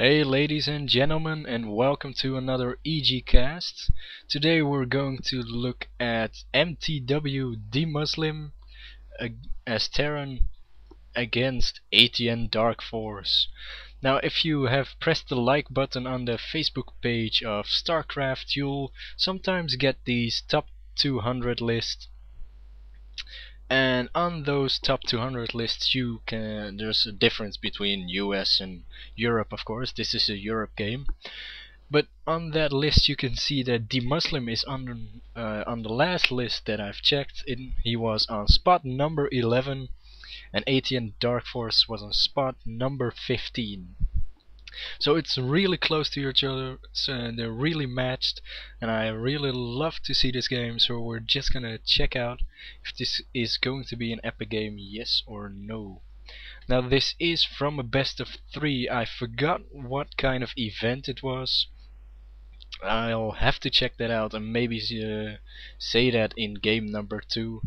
Hey ladies and gentlemen, and welcome to another EG cast. Today we're going to look at mTwDeMusliM as Terran against aTnDarKFoRcE. Now if you have pressed the like button on the Facebook page of StarCraft, you'll sometimes get these top 200 lists. And on those top 200 lists there's a difference between US and Europe, of course. This is a Europe game. But on that list you can see that deMusliM is on the last list that I've checked. He was on spot number 11 and aTnDarKFoRcE was on spot number 15. So it's really close to each other, so they're really matched, and I really love to see this game, so we're just gonna check out if this is going to be an epic game, yes or no. Now this is from a best of 3, I forgot what kind of event it was. I'll have to check that out and maybe say that in game number 2.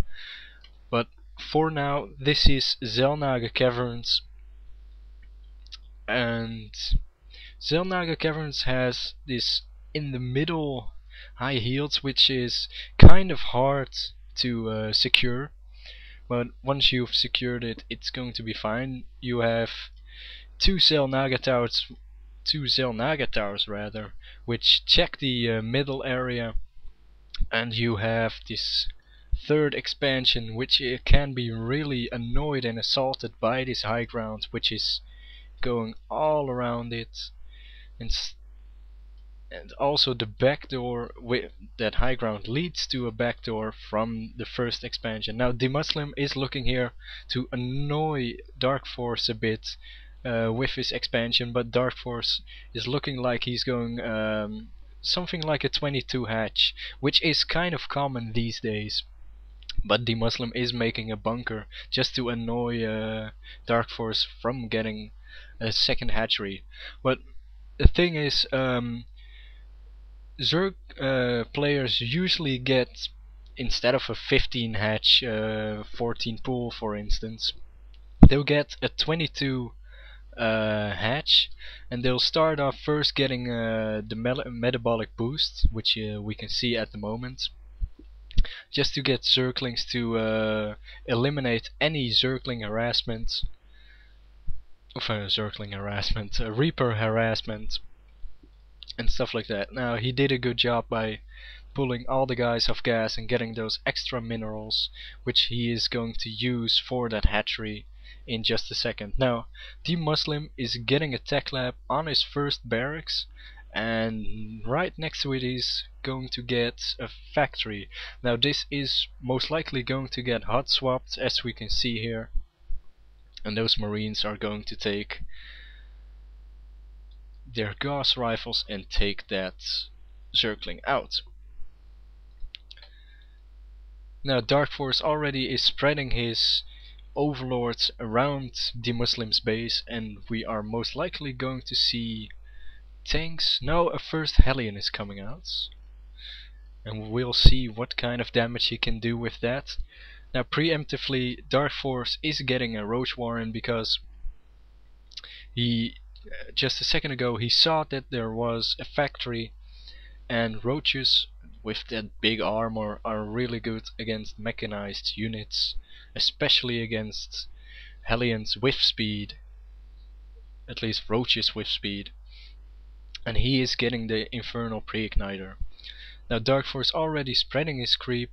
But for now, this is Xel'Naga Caverns. And Xel'Naga Caverns has this in the middle high heals, which is kind of hard to secure, but once you've secured it, it's going to be fine. You have two Xel'Naga towers rather, which check the middle area, and you have this third expansion, which can be really annoyed and assaulted by this high ground, which is going all around it, and also the back door that high ground leads to a back door from the first expansion. Now deMusliM is looking here to annoy DarkFoRcE a bit with his expansion, but DarkFoRcE is looking like he's going something like a 22 hatch, which is kind of common these days. But deMusliM is making a bunker just to annoy DarkFoRcE from getting a second hatchery. But the thing is, Zerg players usually get, instead of a 15 hatch, 14 pool for instance, they'll get a 22 hatch, and they'll start off first getting the metabolic boost, which we can see at the moment, just to get Zerglings to eliminate any Zergling harassment. Reaper harassment and stuff like that. Now he did a good job by pulling all the guys off gas and getting those extra minerals, which he is going to use for that hatchery in just a second. Now deMusliM is getting a tech lab on his first barracks, and right next to it he's going to get a factory. Now this is most likely going to get hot swapped, as we can see here, and those marines are going to take their Gauss rifles and take that Zergling out. Now DarkFoRcE already is spreading his overlords around deMusliM's base, and we are most likely going to see tanks. No, a first Hellion is coming out, and we'll see what kind of damage he can do with that. Now preemptively, DarkFoRcE is getting a Roach Warren because he just a second ago he saw that there was a factory, and roaches with that big armor are really good against mechanized units, especially against Hellions with speed, at least roaches with speed, and he is getting the Infernal Pre-Igniter. Now DarkFoRcE already spreading his creep,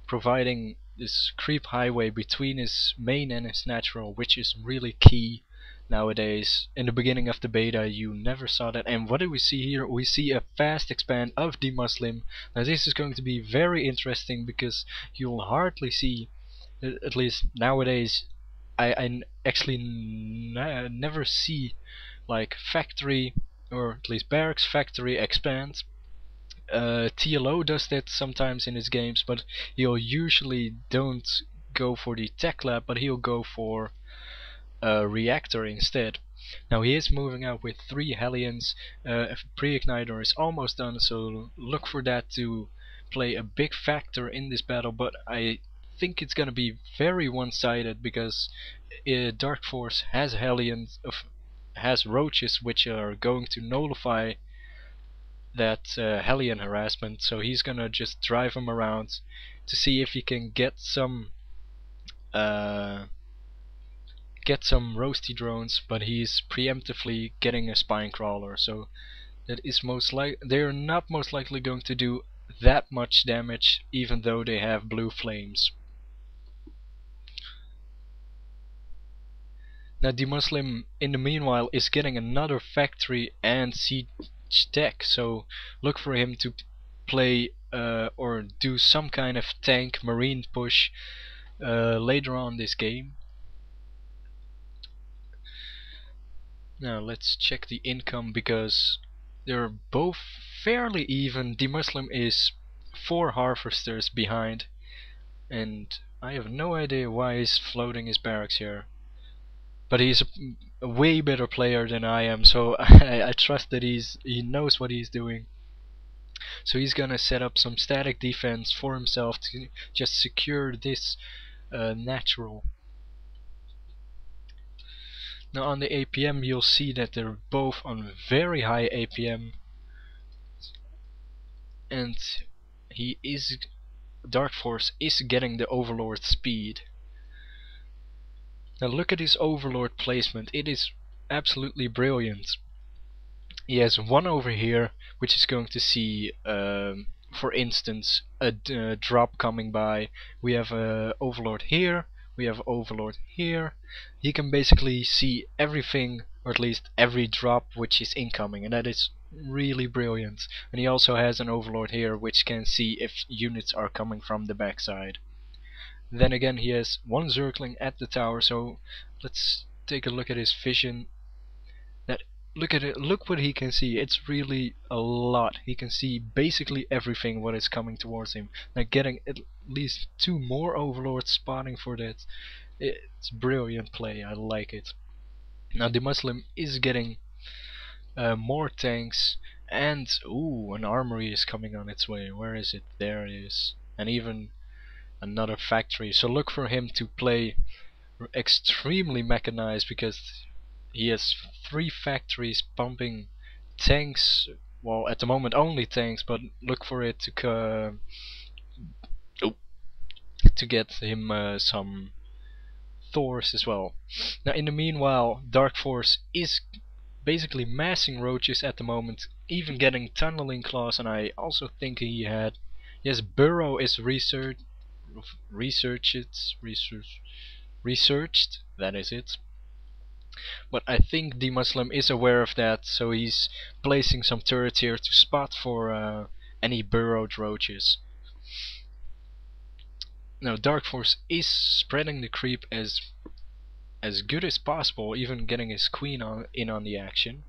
providing this creep highway between his main and his natural, which is really key nowadays. In the beginning of the beta you never saw that. And what do we see here? We see a fast expand of deMusliM. Now this is going to be very interesting because you'll hardly see, at least nowadays, I actually never see like factory, or at least barracks factory expand. TLO does that sometimes in his games, but he'll usually don't go for the tech lab, but he'll go for a reactor instead. Now he is moving out with 3 Hellions. Pre-Igniter is almost done, so look for that to play a big factor in this battle, but I think it's gonna be very one-sided because DarkFoRcE has Hellions of has roaches which are going to nullify that Hellion harassment, so he's gonna just drive him around to see if he can get some roasty drones, but he's preemptively getting a spine crawler, so that is they're not most likely going to do that much damage, even though they have blue flames. Now mTwDeMusliM in the meanwhile is getting another factory and siege tech, so look for him to play or do some kind of tank marine push later on this game. Now let's check the income, because they're both fairly even. mTwDeMusliM is 4 harvesters behind, and I have no idea why he's floating his barracks here. But he's a way better player than I am, so I trust that he knows what he's doing. So he's gonna set up some static defense for himself to just secure this natural. Now on the APM you'll see that they're both on very high APM, and DarkFoRcE is getting the Overlord speed. Now look at his Overlord placement, it is absolutely brilliant. He has one over here, which is going to see, for instance, a drop coming by. We have a Overlord here, we have Overlord here. He can basically see everything, or at least every drop which is incoming, and that is really brilliant. And he also has an Overlord here which can see if units are coming from the backside. Then again, he has one Zergling at the tower, so let's take a look at his vision. Look at it, look what he can see, it's really a lot. He can see basically everything what is coming towards him. Now getting at least 2 more Overlords spotting for that, it's brilliant play, I like it. Now mTwDeMusliM is getting more tanks, and ooh, an armory is coming on its way. Where is it? There it is. And even another factory, so look for him to play extremely mechanized, because he has 3 factories pumping tanks. Well, at the moment only tanks, but look for it to get him some Thors as well. Now in the meanwhile, DarkFoRcE is basically massing roaches at the moment, even getting tunneling claws, and I also think yes, Burrow is researched, that is it. But I think mTwDeMusliM is aware of that, so he's placing some turrets here to spot for any burrowed roaches. Now DarkFoRcE is spreading the creep as good as possible, even getting his queen in on the action.